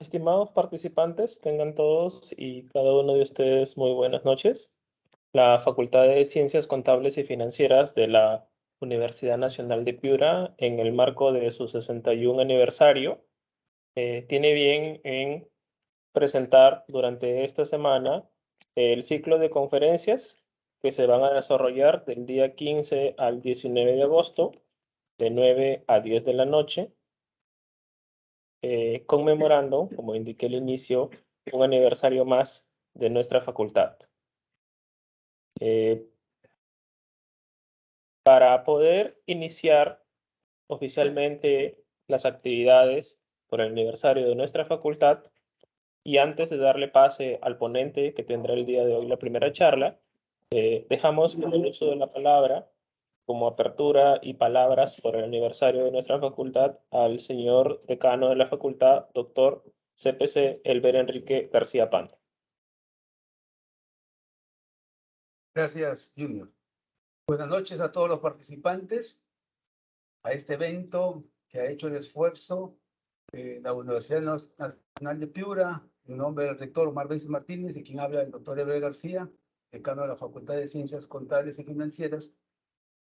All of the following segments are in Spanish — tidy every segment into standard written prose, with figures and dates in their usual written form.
Estimados participantes, tengan todos y cada uno de ustedes muy buenas noches. La Facultad de Ciencias Contables y Financieras de la Universidad Nacional de Piura, en el marco de su 61 aniversario, tiene bien en presentar durante esta semana el ciclo de conferencias que se van a desarrollar del día 15 al 19 de agosto, de 9 a 10 de la noche, conmemorando, como indiqué al inicio, un aniversario más de nuestra facultad. Para poder iniciar oficialmente las actividades por el aniversario de nuestra facultad, y antes de darle pase al ponente que tendrá el día de hoy la primera charla, dejamos el uso de la palabra como apertura y palabras por el aniversario de nuestra facultad al señor decano de la facultad, doctor CPC Elber Enrique García Panta. Gracias, Junior. Buenas noches a todos los participantes a este evento que ha hecho el esfuerzo de la Universidad Nacional de Piura, en nombre del rector Omar Benítez Martínez, y quien habla el doctor Eber García, decano de la Facultad de Ciencias Contables y Financieras,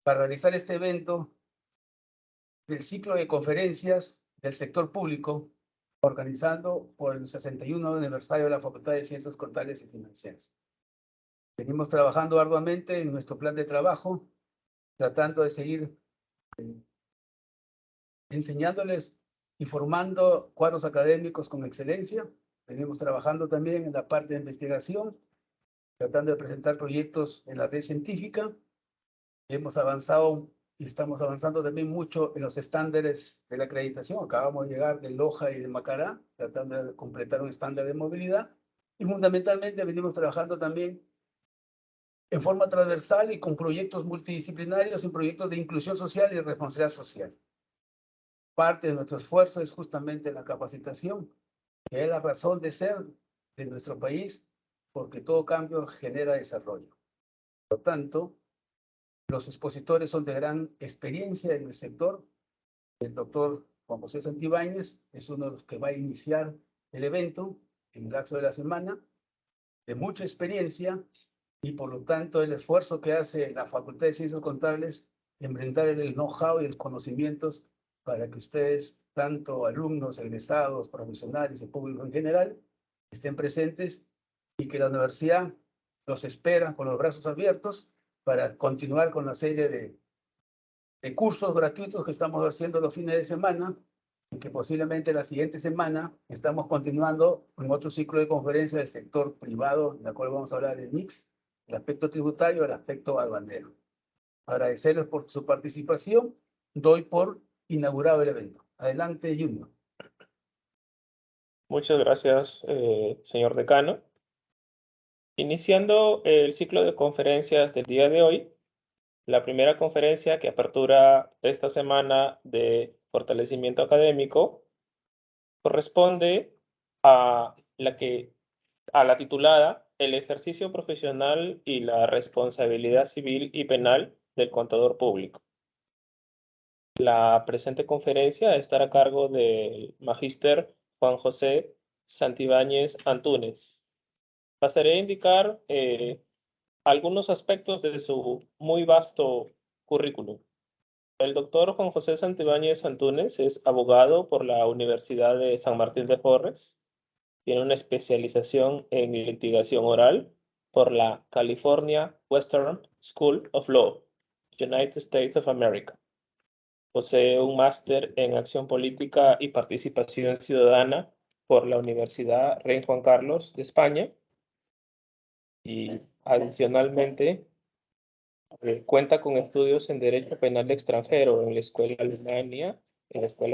para realizar este evento del ciclo de conferencias del sector público, organizando por el 61 aniversario de la Facultad de Ciencias Contables y Financieras. Venimos trabajando arduamente en nuestro plan de trabajo, tratando de seguir enseñándoles y formando cuadros académicos con excelencia. Venimos trabajando también en la parte de investigación, tratando de presentar proyectos en la red científica. Hemos avanzado y estamos avanzando también mucho en los estándares de la acreditación. Acabamos de llegar de Loja y de Macará, tratando de completar un estándar de movilidad. Y fundamentalmente venimos trabajando también en forma transversal y con proyectos multidisciplinarios, en proyectos de inclusión social y responsabilidad social. Parte de nuestro esfuerzo es justamente la capacitación, que es la razón de ser de nuestro país, porque todo cambio genera desarrollo. Por lo tanto, los expositores son de gran experiencia en el sector. El doctor Juan José Santibáñez es uno de los que va a iniciar el evento en el lapso de la semana, de mucha experiencia, y por lo tanto el esfuerzo que hace la Facultad de Ciencias Contables en brindar el know-how y los conocimientos para que ustedes, tanto alumnos, egresados, profesionales y público en general, estén presentes y que la universidad los espera con los brazos abiertos para continuar con la serie de cursos gratuitos que estamos haciendo los fines de semana, y que posiblemente la siguiente semana estamos continuando con otro ciclo de conferencias del sector privado, en la cual vamos a hablar del mix, el aspecto tributario, el aspecto aduanero. Agradecerles por su participación. Doy por inaugurado el evento. Adelante, Junior. Muchas gracias, señor decano. Iniciando el ciclo de conferencias del día de hoy, la primera conferencia que apertura esta semana de fortalecimiento académico corresponde a la titulada El ejercicio profesional y la responsabilidad civil y penal del contador público. La presente conferencia estará a cargo del magíster Juan José Santibáñez Antúnez. Pasaré a indicar algunos aspectos de su muy vasto currículum. El doctor Juan José Santibáñez Antúnez es abogado por la Universidad de San Martín de Porres. Tiene una especialización en litigación oral por la California Western School of Law, United States of America. Posee un máster en acción política y participación ciudadana por la Universidad Rey Juan Carlos de España. Y adicionalmente cuenta con estudios en Derecho Penal Extranjero en la Escuela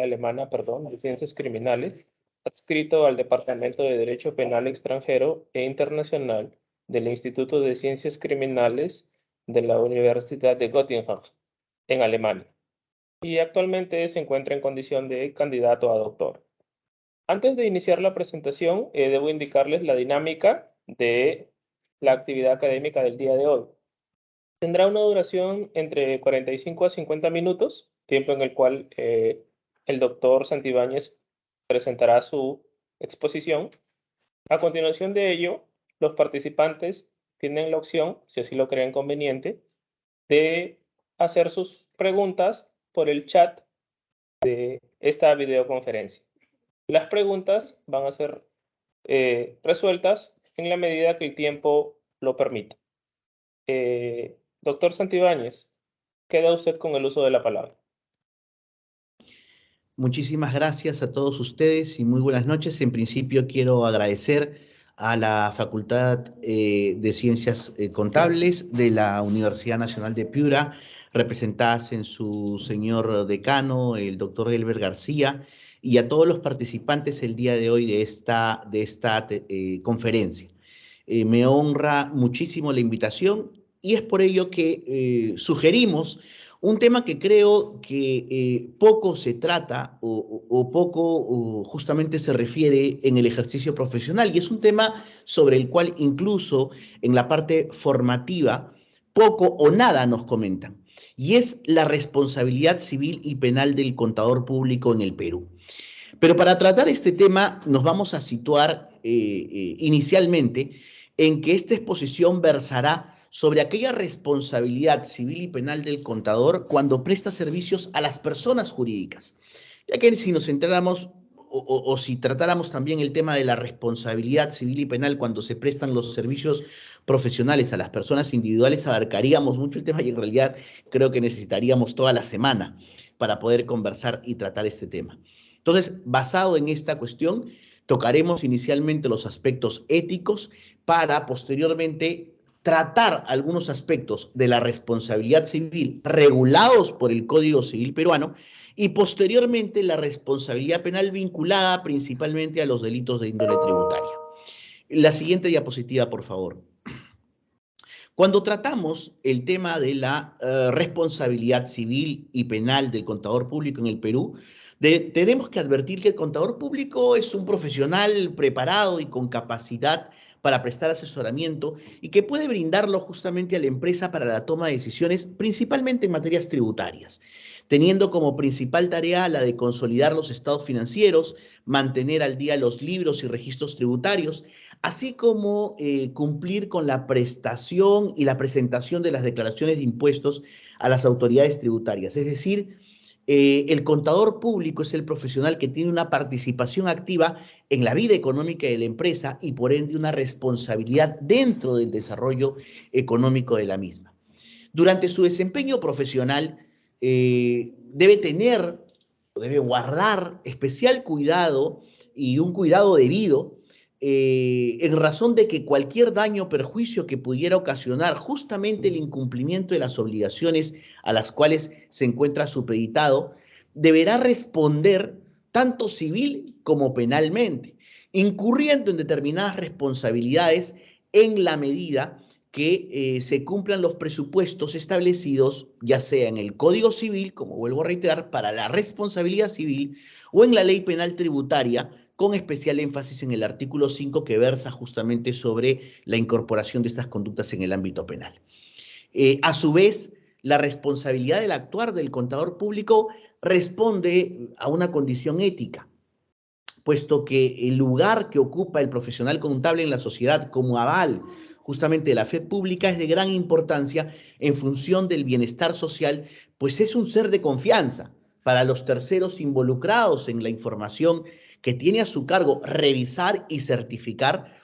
Alemana, de Ciencias Criminales, adscrito al Departamento de Derecho Penal Extranjero e Internacional del Instituto de Ciencias Criminales de la Universidad de Göttingen, en Alemania. Y actualmente se encuentra en condición de candidato a doctor. Antes de iniciar la presentación, debo indicarles la dinámica de la actividad académica del día de hoy. Tendrá una duración entre 45 a 50 minutos, tiempo en el cual el doctor Santibáñez presentará su exposición. A continuación de ello, los participantes tienen la opción, si así lo creen conveniente, de hacer sus preguntas por el chat de esta videoconferencia. Las preguntas van a ser resueltas en la medida que el tiempo lo permita. Doctor Santibáñez, queda usted con el uso de la palabra. Muchísimas gracias a todos ustedes y muy buenas noches. En principio quiero agradecer a la Facultad de Ciencias Contables de la Universidad Nacional de Piura, representadas en su señor decano, el doctor Elber García, y a todos los participantes el día de hoy de esta conferencia. Me honra muchísimo la invitación y es por ello que sugerimos un tema que creo que poco se trata o poco justamente se refiere en el ejercicio profesional, y es un tema sobre el cual incluso en la parte formativa poco o nada nos comentan, y es la responsabilidad civil y penal del contador público en el Perú. Pero para tratar este tema nos vamos a situar inicialmente en que esta exposición versará sobre aquella responsabilidad civil y penal del contador cuando presta servicios a las personas jurídicas. Ya que si nos centráramos o si tratáramos también el tema de la responsabilidad civil y penal cuando se prestan los servicios profesionales a las personas individuales, abarcaríamos mucho el tema y en realidad creo que necesitaríamos toda la semana para poder conversar y tratar este tema. Entonces, basado en esta cuestión, tocaremos inicialmente los aspectos éticos para posteriormente tratar algunos aspectos de la responsabilidad civil regulados por el Código Civil peruano y posteriormente la responsabilidad penal vinculada principalmente a los delitos de índole tributaria. La siguiente diapositiva, por favor. Cuando tratamos el tema de la responsabilidad civil y penal del contador público en el Perú, tenemos que advertir que el contador público es un profesional preparado y con capacidad para prestar asesoramiento y que puede brindarlo justamente a la empresa para la toma de decisiones, principalmente en materias tributarias, teniendo como principal tarea la de consolidar los estados financieros, mantener al día los libros y registros tributarios, así como cumplir con la prestación y la presentación de las declaraciones de impuestos a las autoridades tributarias. Es decir, el contador público es el profesional que tiene una participación activa en la vida económica de la empresa y por ende una responsabilidad dentro del desarrollo económico de la misma. Durante su desempeño profesional debe guardar especial cuidado y un cuidado debido en razón de que cualquier daño o perjuicio que pudiera ocasionar justamente el incumplimiento de las obligaciones a las cuales se encuentra supeditado, deberá responder tanto civil como penalmente, incurriendo en determinadas responsabilidades en la medida que se cumplan los presupuestos establecidos, ya sea en el Código Civil, como vuelvo a reiterar, para la responsabilidad civil, o en la Ley Penal Tributaria, con especial énfasis en el artículo 5 que versa justamente sobre la incorporación de estas conductas en el ámbito penal. A su vez, la responsabilidad del actuar del contador público responde a una condición ética, puesto que el lugar que ocupa el profesional contable en la sociedad como aval justamente de la fe pública es de gran importancia en función del bienestar social, pues es un ser de confianza para los terceros involucrados en la información que tiene a su cargo revisar y certificar,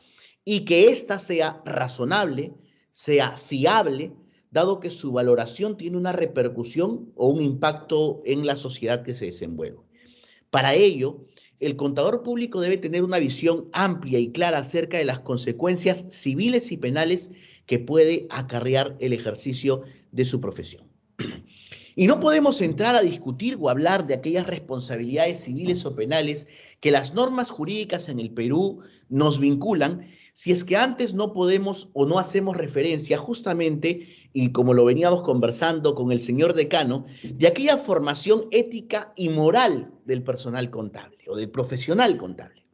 y que ésta sea razonable, sea fiable, dado que su valoración tiene una repercusión o un impacto en la sociedad que se desenvuelve. Para ello, el contador público debe tener una visión amplia y clara acerca de las consecuencias civiles y penales que puede acarrear el ejercicio de su profesión. Y no podemos entrar a discutir o hablar de aquellas responsabilidades civiles o penales que las normas jurídicas en el Perú nos vinculan si es que antes no podemos o no hacemos referencia justamente, y como lo veníamos conversando con el señor decano, de aquella formación ética y moral del personal contable o del profesional contable.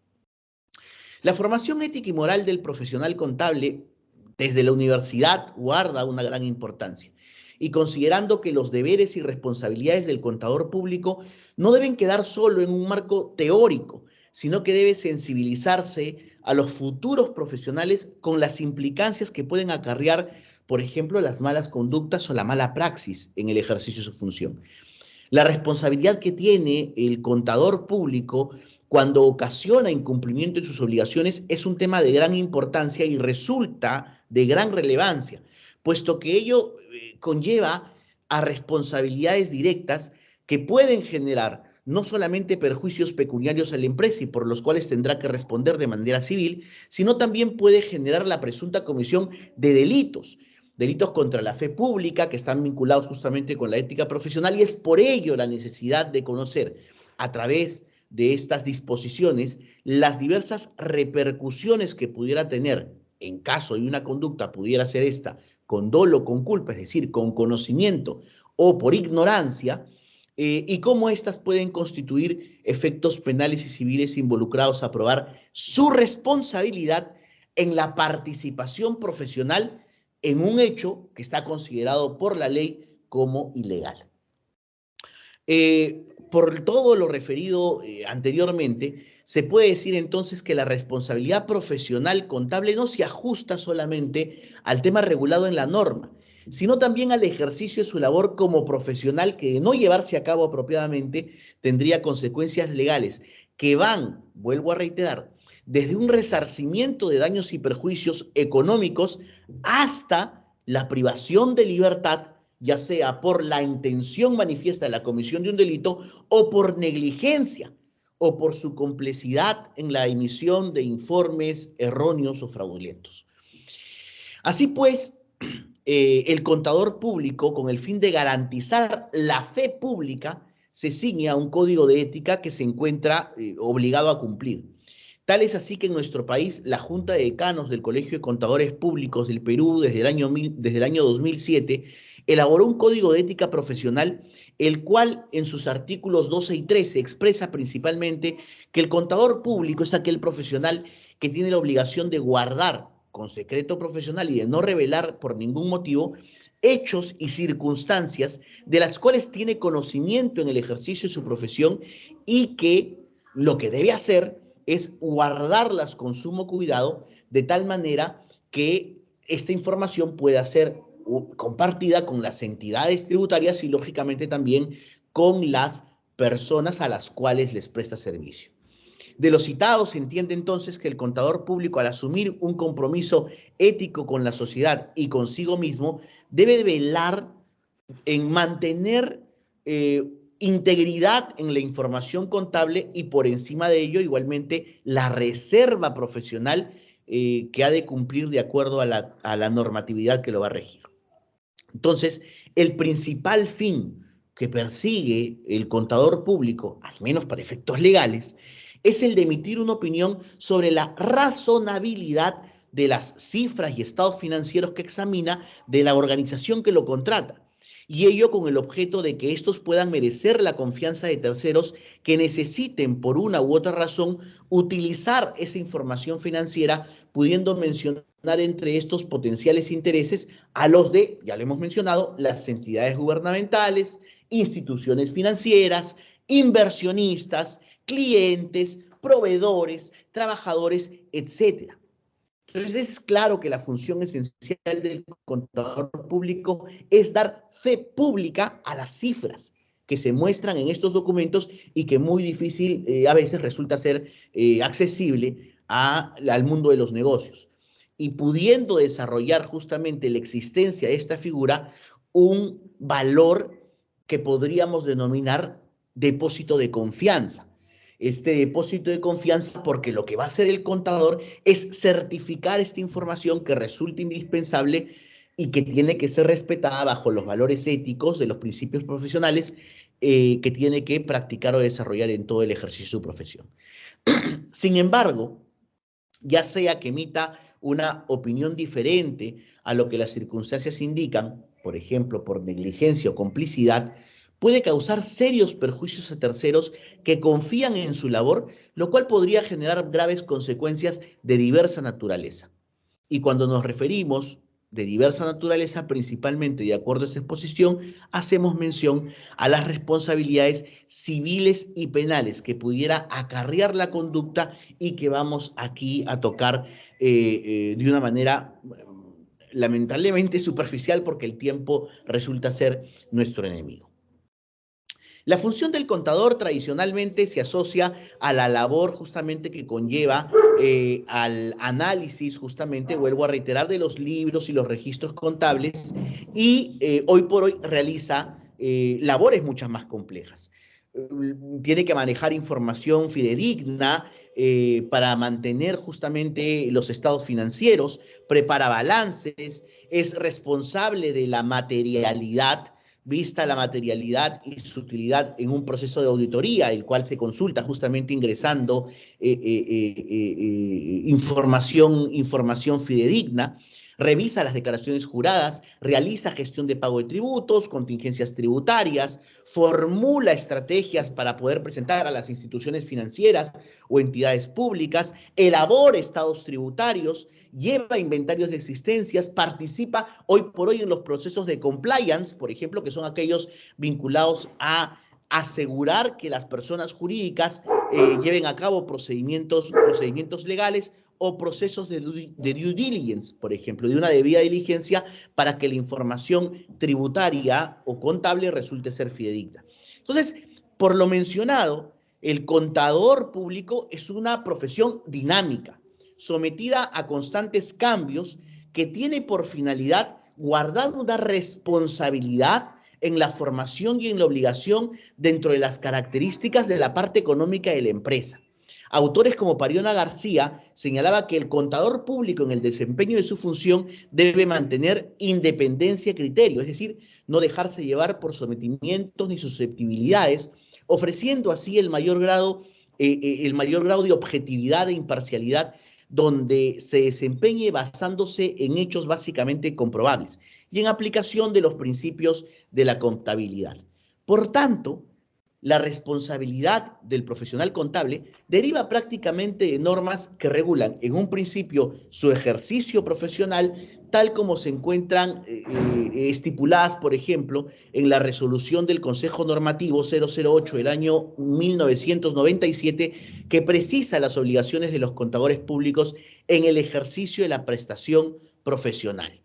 La formación ética y moral del profesional contable desde la universidad guarda una gran importancia, y considerando que los deberes y responsabilidades del contador público no deben quedar solo en un marco teórico, sino que debe sensibilizarse a los futuros profesionales con las implicancias que pueden acarrear, por ejemplo, las malas conductas o la mala praxis en el ejercicio de su función. La responsabilidad que tiene el contador público cuando ocasiona incumplimiento de sus obligaciones es un tema de gran importancia y resulta de gran relevancia, puesto que ello conlleva a responsabilidades directas que pueden generar no solamente perjuicios pecuniarios a la empresa y por los cuales tendrá que responder de manera civil, sino también puede generar la presunta comisión de delitos contra la fe pública que están vinculados justamente con la ética profesional, y es por ello la necesidad de conocer a través de estas disposiciones las diversas repercusiones que pudiera tener en caso de una conducta, pudiera ser esta con dolo, con culpa, es decir, con conocimiento o por ignorancia, y cómo éstas pueden constituir efectos penales y civiles involucrados a probar su responsabilidad en la participación profesional en un hecho que está considerado por la ley como ilegal. Por todo lo referido anteriormente, se puede decir entonces que la responsabilidad profesional contable no se ajusta solamente al tema regulado en la norma, sino también al ejercicio de su labor como profesional que de no llevarse a cabo apropiadamente tendría consecuencias legales que van, vuelvo a reiterar, desde un resarcimiento de daños y perjuicios económicos hasta la privación de libertad, ya sea por la intención manifiesta de la comisión de un delito o por negligencia o por su complicidad en la emisión de informes erróneos o fraudulentos. Así pues, el contador público, con el fin de garantizar la fe pública, se ciñe a un código de ética que se encuentra obligado a cumplir. Tal es así que en nuestro país la Junta de Decanos del Colegio de Contadores Públicos del Perú desde el año 2007 elaboró un código de ética profesional, el cual en sus artículos 12 y 13 expresa principalmente que el contador público es aquel profesional que tiene la obligación de guardar con secreto profesional y de no revelar por ningún motivo hechos y circunstancias de las cuales tiene conocimiento en el ejercicio de su profesión y que lo que debe hacer es guardarlas con sumo cuidado de tal manera que esta información pueda ser compartida con las entidades tributarias y lógicamente también con las personas a las cuales les presta servicio. De lo citado se entiende entonces que el contador público, al asumir un compromiso ético con la sociedad y consigo mismo, debe velar en mantener integridad en la información contable y por encima de ello igualmente la reserva profesional que ha de cumplir de acuerdo a la normatividad que lo va a regir. Entonces, el principal fin que persigue el contador público, al menos para efectos legales, es el de emitir una opinión sobre la razonabilidad de las cifras y estados financieros que examina de la organización que lo contrata, y ello con el objeto de que estos puedan merecer la confianza de terceros que necesiten por una u otra razón utilizar esa información financiera, pudiendo mencionar entre estos potenciales intereses a los de, ya lo hemos mencionado, las entidades gubernamentales, instituciones financieras, inversionistas, clientes, proveedores, trabajadores, etc. Entonces es claro que la función esencial del contador público es dar fe pública a las cifras que se muestran en estos documentos y que muy difícil a veces resulta ser accesible al mundo de los negocios. Y pudiendo desarrollar justamente la existencia de esta figura, un valor que podríamos denominar depósito de confianza. Este depósito de confianza, porque lo que va a hacer el contador es certificar esta información que resulta indispensable y que tiene que ser respetada bajo los valores éticos de los principios profesionales que tiene que practicar o desarrollar en todo el ejercicio de su profesión. Sin embargo, ya sea que emita una opinión diferente a lo que las circunstancias indican, por ejemplo, por negligencia o complicidad, puede causar serios perjuicios a terceros que confían en su labor, lo cual podría generar graves consecuencias de diversa naturaleza. Y cuando nos referimos de diversa naturaleza, principalmente de acuerdo a esta exposición, hacemos mención a las responsabilidades civiles y penales que pudiera acarrear la conducta y que vamos aquí a tocar de una manera lamentablemente superficial porque el tiempo resulta ser nuestro enemigo. La función del contador tradicionalmente se asocia a la labor justamente que conlleva al análisis, justamente, vuelvo a reiterar, de los libros y los registros contables y hoy por hoy realiza labores muchas más complejas. Tiene que manejar información fidedigna para mantener justamente los estados financieros, prepara balances, es responsable de la materialidad, vista la materialidad y su utilidad en un proceso de auditoría, el cual se consulta justamente ingresando información fidedigna, revisa las declaraciones juradas, realiza gestión de pago de tributos, contingencias tributarias, formula estrategias para poder presentar a las instituciones financieras o entidades públicas, elabora estados tributarios, lleva inventarios de existencias, participa hoy por hoy en los procesos de compliance, por ejemplo, que son aquellos vinculados a asegurar que las personas jurídicas lleven a cabo procedimientos legales o procesos de due diligence, por ejemplo, de una debida diligencia para que la información tributaria o contable resulte ser fidedigna. Entonces, por lo mencionado, el contador público es una profesión dinámica, sometida a constantes cambios, que tiene por finalidad guardar una responsabilidad en la formación y en la obligación dentro de las características de la parte económica de la empresa. Autores como Pariona García señalaba que el contador público en el desempeño de su función debe mantener independencia de criterio, es decir, no dejarse llevar por sometimientos ni susceptibilidades, ofreciendo así el mayor grado de objetividad e imparcialidad, donde se desempeñe basándose en hechos básicamente comprobables y en aplicación de los principios de la contabilidad. Por tanto, la responsabilidad del profesional contable deriva prácticamente de normas que regulan en un principio su ejercicio profesional, tal como se encuentran estipuladas, por ejemplo, en la resolución del Consejo Normativo 008 del año 1997, que precisa las obligaciones de los contadores públicos en el ejercicio de la prestación profesional.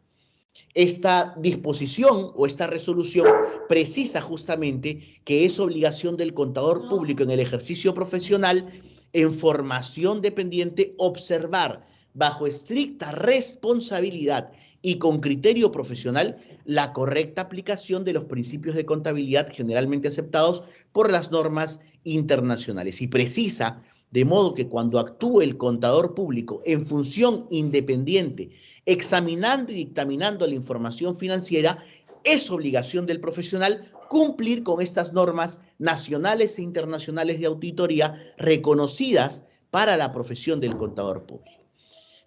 Esta disposición o esta resolución precisa justamente que es obligación del contador público en el ejercicio profesional, en formación dependiente, observar bajo estricta responsabilidad y con criterio profesional la correcta aplicación de los principios de contabilidad generalmente aceptados por las normas internacionales, y precisa de modo que cuando actúe el contador público en función independiente, examinando y dictaminando la información financiera, es obligación del profesional cumplir con estas normas nacionales e internacionales de auditoría reconocidas para la profesión del contador público.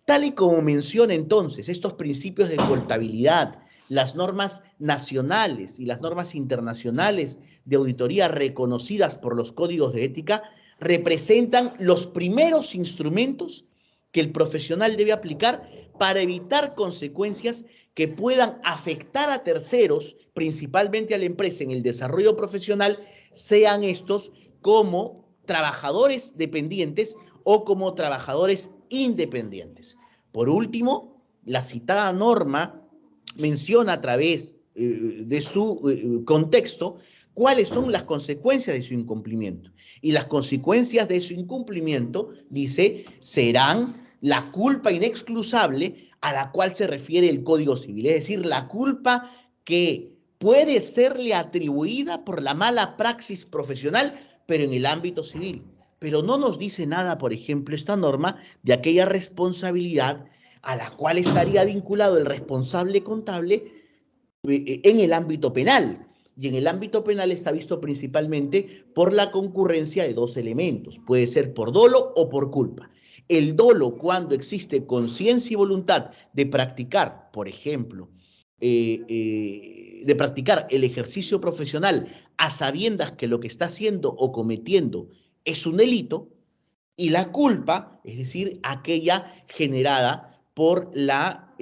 Tal y como menciona entonces estos principios de contabilidad, las normas nacionales y las normas internacionales de auditoría reconocidas por los códigos de ética, representan los primeros instrumentos que el profesional debe aplicar para evitar consecuencias que puedan afectar a terceros, principalmente a la empresa en el desarrollo profesional, sean estos como trabajadores dependientes o como trabajadores independientes. Por último, la citada norma menciona a través de su contexto cuáles son las consecuencias de su incumplimiento. Y las consecuencias de su incumplimiento, dice, serán la culpa inexcusable a la cual se refiere el Código Civil, es decir, la culpa que puede serle atribuida por la mala praxis profesional, pero en el ámbito civil. Pero no nos dice nada, por ejemplo, esta norma de aquella responsabilidad a la cual estaría vinculado el responsable contable en el ámbito penal. Y en el ámbito penal está visto principalmente por la concurrencia de dos elementos. Puede ser por dolo o por culpa. El dolo, cuando existe conciencia y voluntad de practicar, por ejemplo, de practicar el ejercicio profesional a sabiendas que lo que está haciendo o cometiendo es un delito, y la culpa, es decir, aquella generada por la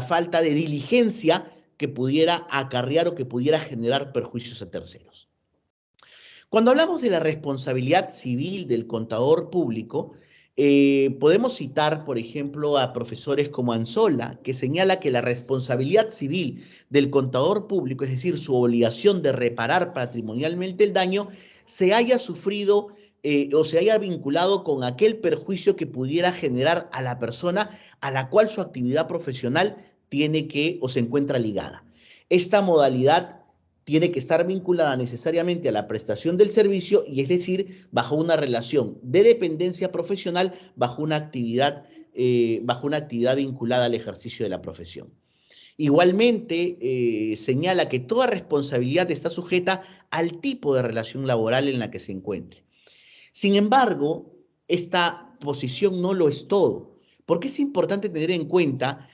falta de diligencia que pudiera acarrear o que pudiera generar perjuicios a terceros. Cuando hablamos de la responsabilidad civil del contador público, podemos citar, por ejemplo, a profesores como Anzola, que señala que la responsabilidad civil del contador público, es decir, su obligación de reparar patrimonialmente el daño, se haya sufrido o se haya vinculado con aquel perjuicio que pudiera generar a la persona a la cual su actividad profesional tiene que o se encuentra ligada. Esta modalidad tiene que estar vinculada necesariamente a la prestación del servicio y es decir, bajo una relación de dependencia profesional, bajo una actividad vinculada al ejercicio de la profesión. Igualmente, señala que toda responsabilidad está sujeta al tipo de relación laboral en la que se encuentre. Sin embargo, esta posición no lo es todo, porque es importante tener en cuenta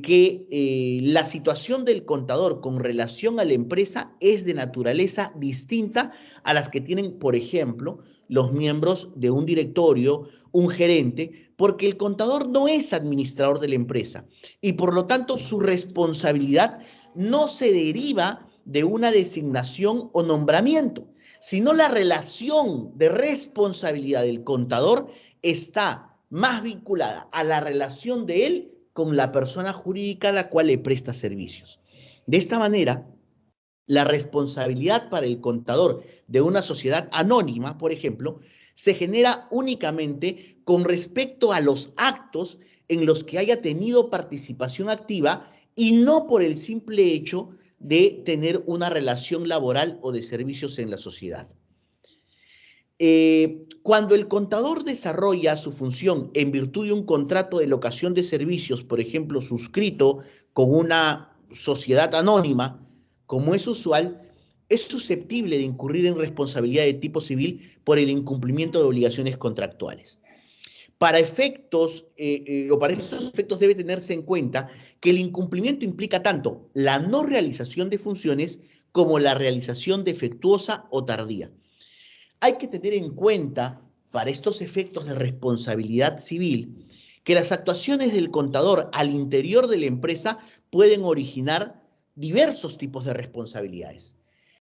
que la situación del contador con relación a la empresa es de naturaleza distinta a las que tienen, por ejemplo, los miembros de un directorio, un gerente, porque el contador no es administrador de la empresa y por lo tanto su responsabilidad no se deriva de una designación o nombramiento, sino la relación de responsabilidad del contador está más vinculada a la relación de él con la persona jurídica a la cual le presta servicios. De esta manera, la responsabilidad para el contador de una sociedad anónima, por ejemplo, se genera únicamente con respecto a los actos en los que haya tenido participación activa y no por el simple hecho de tener una relación laboral o de servicios en la sociedad. Cuando el contador desarrolla su función en virtud de un contrato de locación de servicios, por ejemplo, suscrito con una sociedad anónima, como es usual, es susceptible de incurrir en responsabilidad de tipo civil por el incumplimiento de obligaciones contractuales. Para estos efectos debe tenerse en cuenta que el incumplimiento implica tanto la no realización de funciones como la realización defectuosa o tardía. Hay que tener en cuenta, para estos efectos de responsabilidad civil, que las actuaciones del contador al interior de la empresa pueden originar diversos tipos de responsabilidades.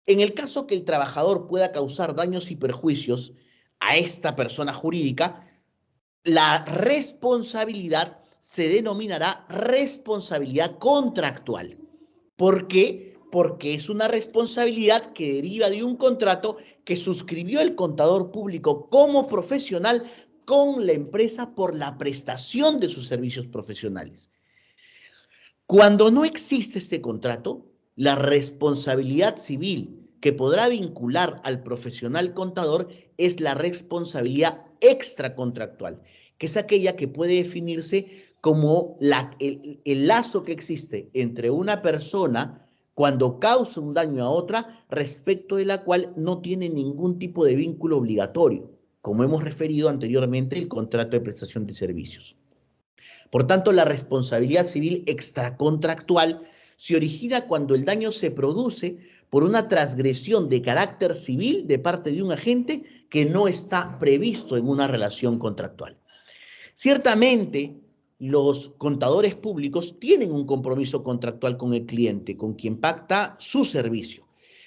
En el caso que el trabajador pueda causar daños y perjuicios a esta persona jurídica, la responsabilidad se denominará responsabilidad contractual. ¿Por qué? Porque es una responsabilidad que deriva de un contrato que suscribió el contador público como profesional con la empresa por la prestación de sus servicios profesionales. Cuando no existe este contrato, la responsabilidad civil que podrá vincular al profesional contador es la responsabilidad extracontractual, que es aquella que puede definirse como el lazo que existe entre una persona cuando causa un daño a otra respecto de la cual no tiene ningún tipo de vínculo obligatorio, como hemos referido anteriormente el contrato de prestación de servicios. Por tanto, la responsabilidad civil extracontractual se origina cuando el daño se produce por una transgresión de carácter civil de parte de un agente que no está previsto en una relación contractual. Ciertamente, los contadores públicos tienen un compromiso contractual con el cliente, con quien pacta su servicio,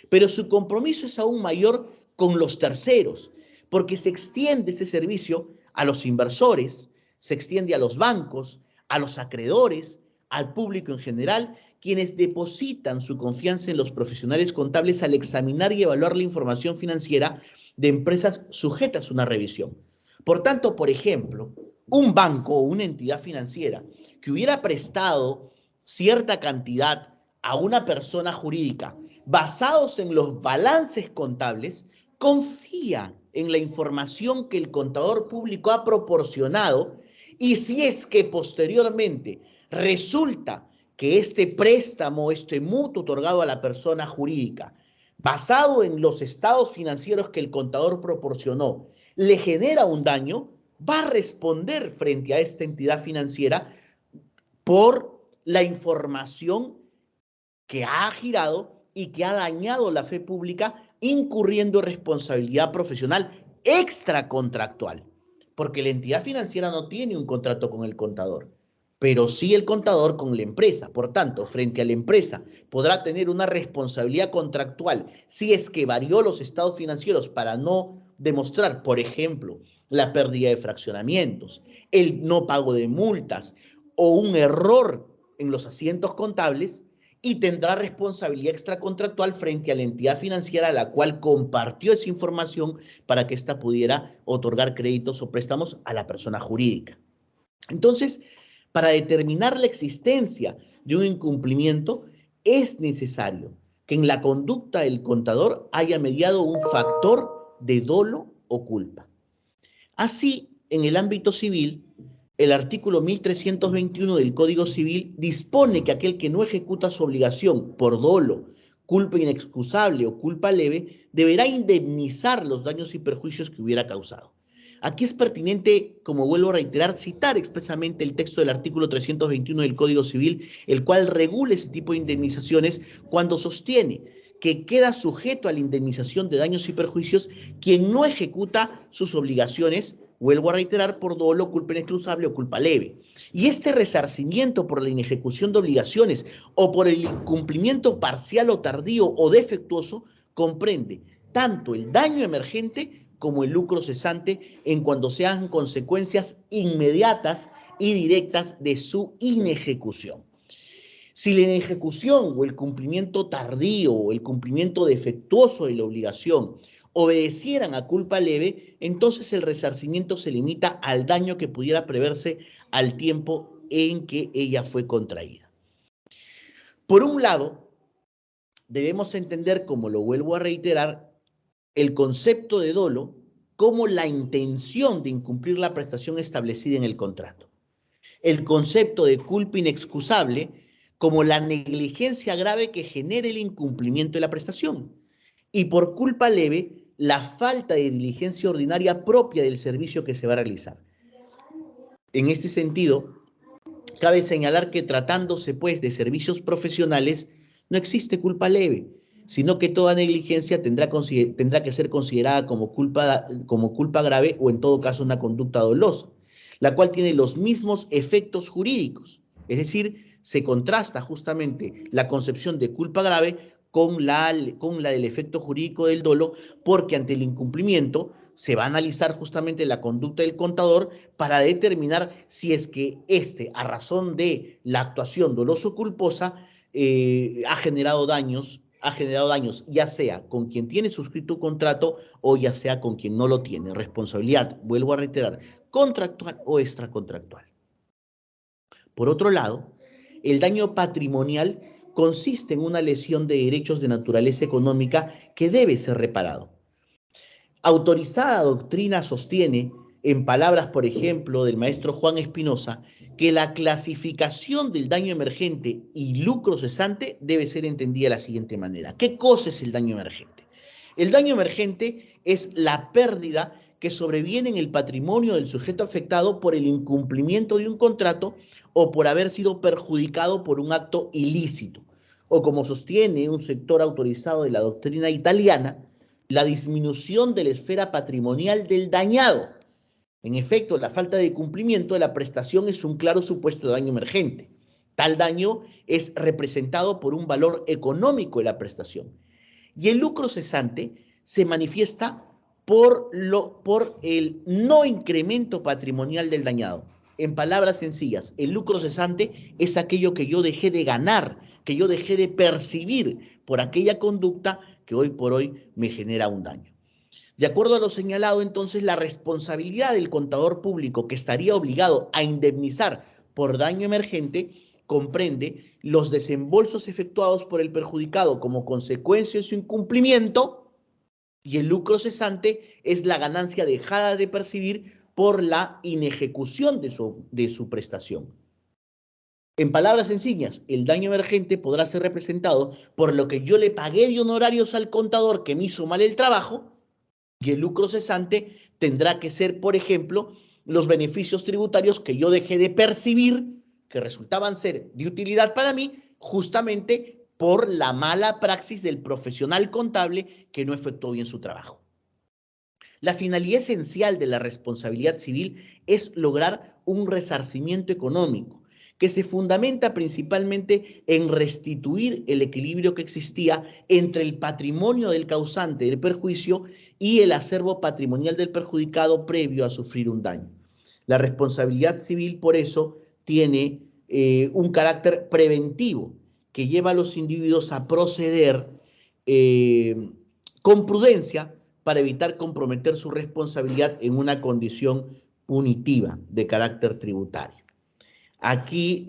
pero su compromiso es aún mayor con los terceros, porque se extiende ese servicio a los inversores, se extiende a los bancos, a los acreedores, al público en general, quienes depositan su confianza en los profesionales contables al examinar y evaluar la información financiera de empresas sujetas a una revisión. Por tanto, por ejemplo, un banco o una entidad financiera que hubiera prestado cierta cantidad a una persona jurídica basados en los balances contables, confía en la información que el contador público ha proporcionado y si es que posteriormente resulta que este préstamo, este mutuo otorgado a la persona jurídica, basado en los estados financieros que el contador proporcionó, le genera un daño, va a responder frente a esta entidad financiera por la información que ha girado y que ha dañado la fe pública, incurriendo en responsabilidad profesional extracontractual. porque la entidad financiera no tiene un contrato con el contador, pero sí el contador con la empresa. Por tanto, frente a la empresa podrá tener una responsabilidad contractual si es que varió los estados financieros para no demostrar, por ejemplo, la pérdida de fraccionamientos, el no pago de multas o un error en los asientos contables, y tendrá responsabilidad extracontractual frente a la entidad financiera a la cual compartió esa información para que ésta pudiera otorgar créditos o préstamos a la persona jurídica. Entonces, para determinar la existencia de un incumplimiento, es necesario que en la conducta del contador haya mediado un factor de dolo o culpa. Así, en el ámbito civil, el artículo 1321 del Código Civil dispone que aquel que no ejecuta su obligación por dolo, culpa inexcusable o culpa leve, deberá indemnizar los daños y perjuicios que hubiera causado. Aquí es pertinente, como vuelvo a reiterar, citar expresamente el texto del artículo 321 del Código Civil, el cual regula ese tipo de indemnizaciones cuando sostiene que queda sujeto a la indemnización de daños y perjuicios quien no ejecuta sus obligaciones, vuelvo a reiterar, por dolo, culpa inexcusable o culpa leve. Y este resarcimiento por la inejecución de obligaciones o por el incumplimiento parcial o tardío o defectuoso comprende tanto el daño emergente como el lucro cesante en cuanto sean consecuencias inmediatas y directas de su inejecución. Si la inejecución o el cumplimiento tardío o el cumplimiento defectuoso de la obligación obedecieran a culpa leve, entonces el resarcimiento se limita al daño que pudiera preverse al tiempo en que ella fue contraída. Por un lado, debemos entender, como lo vuelvo a reiterar, el concepto de dolo como la intención de incumplir la prestación establecida en el contrato. El concepto de culpa inexcusable como la negligencia grave que genere el incumplimiento de la prestación. Y por culpa leve, la falta de diligencia ordinaria propia del servicio que se va a realizar. En este sentido, cabe señalar que tratándose pues de servicios profesionales, no existe culpa leve, sino que toda negligencia tendrá que ser considerada como culpa grave o en todo caso una conducta dolosa, la cual tiene los mismos efectos jurídicos. Es decir, se contrasta justamente la concepción de culpa grave con la del efecto jurídico del dolo, porque ante el incumplimiento se va a analizar justamente la conducta del contador para determinar si es que a razón de la actuación dolosa o culposa, ha generado daños, ya sea con quien tiene suscrito un contrato o ya sea con quien no lo tiene. Responsabilidad, vuelvo a reiterar, contractual o extracontractual. Por otro lado, el daño patrimonial consiste en una lesión de derechos de naturaleza económica que debe ser reparado. Autorizada doctrina sostiene, en palabras, por ejemplo, del maestro Juan Espinosa, que la clasificación del daño emergente y lucro cesante debe ser entendida de la siguiente manera. ¿Qué cosa es el daño emergente? El daño emergente es la pérdida que sobreviene en el patrimonio del sujeto afectado por el incumplimiento de un contrato o por haber sido perjudicado por un acto ilícito, o como sostiene un sector autorizado de la doctrina italiana, la disminución de la esfera patrimonial del dañado. En efecto, la falta de cumplimiento de la prestación es un claro supuesto de daño emergente. Tal daño es representado por un valor económico de la prestación. Y el lucro cesante se manifiesta por el no incremento patrimonial del dañado. En palabras sencillas, el lucro cesante es aquello que yo dejé de ganar, que yo dejé de percibir por aquella conducta que hoy por hoy me genera un daño. De acuerdo a lo señalado, entonces, la responsabilidad del contador público que estaría obligado a indemnizar por daño emergente comprende los desembolsos efectuados por el perjudicado como consecuencia de su incumplimiento, y el lucro cesante es la ganancia dejada de percibir por la inejecución de su prestación. En palabras sencillas, el daño emergente podrá ser representado por lo que yo le pagué de honorarios al contador que me hizo mal el trabajo, y el lucro cesante tendrá que ser, por ejemplo, los beneficios tributarios que yo dejé de percibir, que resultaban ser de utilidad para mí, justamente por la mala praxis del profesional contable que no efectuó bien su trabajo. La finalidad esencial de la responsabilidad civil es lograr un resarcimiento económico que se fundamenta principalmente en restituir el equilibrio que existía entre el patrimonio del causante del perjuicio y el acervo patrimonial del perjudicado previo a sufrir un daño. La responsabilidad civil, por eso, tiene un carácter preventivo que lleva a los individuos a proceder con prudencia para evitar comprometer su responsabilidad en una condición punitiva de carácter tributario. Aquí,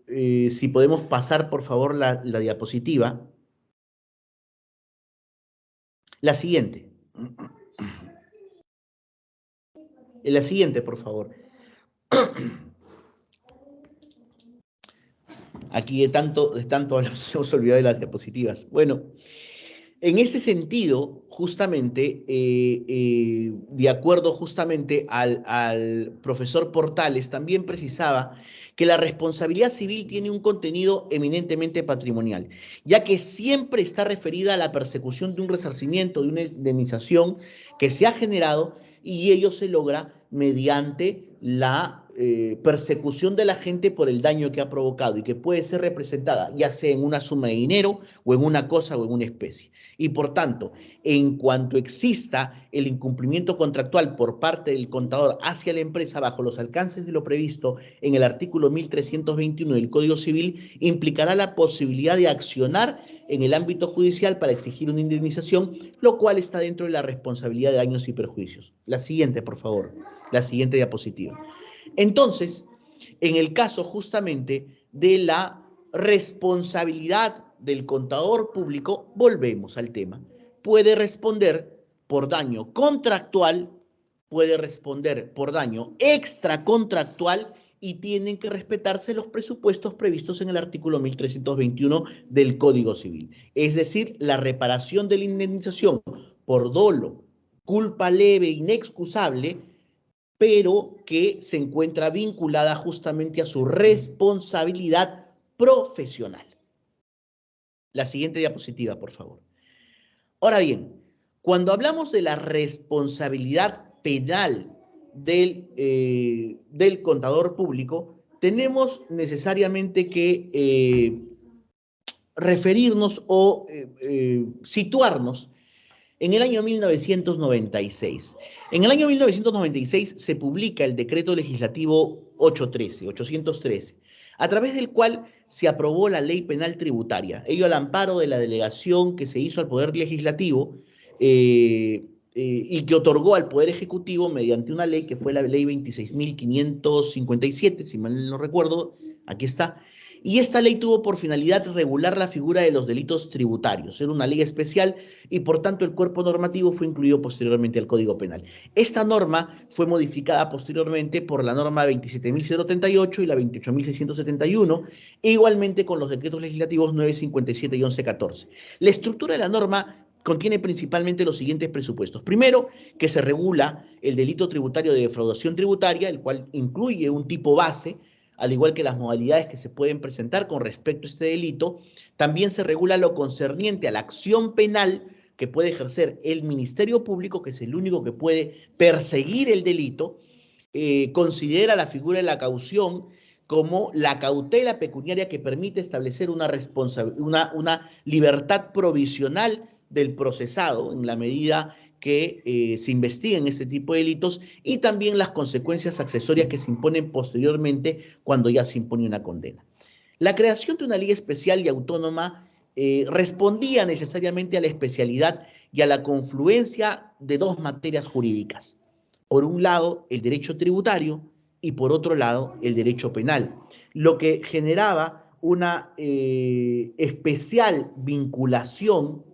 si podemos pasar, por favor, la diapositiva. La siguiente. La siguiente, por favor. Aquí de tanto nos hemos olvidado de las diapositivas. Bueno, en ese sentido, justamente, de acuerdo justamente al profesor Portales, también precisaba que la responsabilidad civil tiene un contenido eminentemente patrimonial, ya que siempre está referida a la persecución de un resarcimiento, de una indemnización que se ha generado, y ello se logra mediante la persecución de la gente por el daño que ha provocado y que puede ser representada ya sea en una suma de dinero o en una cosa o en una especie. Y por tanto, en cuanto exista el incumplimiento contractual por parte del contador hacia la empresa bajo los alcances de lo previsto en el artículo 1321 del Código Civil, implicará la posibilidad de accionar en el ámbito judicial para exigir una indemnización, lo cual está dentro de la responsabilidad de daños y perjuicios. La siguiente, por favor, la siguiente diapositiva. Entonces, en el caso justamente de la responsabilidad del contador público, volvemos al tema. Puede responder por daño contractual, puede responder por daño extracontractual y tienen que respetarse los presupuestos previstos en el artículo 1321 del Código Civil. Es decir, la reparación de la indemnización por dolo, culpa leve, inexcusable, pero que se encuentra vinculada justamente a su responsabilidad profesional. La siguiente diapositiva, por favor. Ahora bien, cuando hablamos de la responsabilidad penal del contador público, tenemos necesariamente que referirnos o situarnos en el año 1996. En el año 1996 se publica el decreto legislativo 813, a través del cual se aprobó la ley penal tributaria, ello al amparo de la delegación que se hizo al Poder Legislativo y que otorgó al Poder Ejecutivo mediante una ley que fue la ley 26.557, si mal no recuerdo, aquí está. Y esta ley tuvo por finalidad regular la figura de los delitos tributarios. Era una ley especial y por tanto el cuerpo normativo fue incluido posteriormente al Código Penal. Esta norma fue modificada posteriormente por la norma 27.038 y la 28.671, e igualmente con los decretos legislativos 957 y 1114. La estructura de la norma contiene principalmente los siguientes presupuestos. Primero, que se regula el delito tributario de defraudación tributaria, el cual incluye un tipo base, al igual que las modalidades que se pueden presentar con respecto a este delito. También se regula lo concerniente a la acción penal que puede ejercer el Ministerio Público, que es el único que puede perseguir el delito. Considera la figura de la caución como la cautela pecuniaria que permite establecer una libertad provisional del procesado en la medida que se investiguen este tipo de delitos, y también las consecuencias accesorias que se imponen posteriormente cuando ya se impone una condena. La creación de una ley especial y autónoma respondía necesariamente a la especialidad y a la confluencia de dos materias jurídicas. Por un lado, el derecho tributario y por otro lado, el derecho penal, lo que generaba una especial vinculación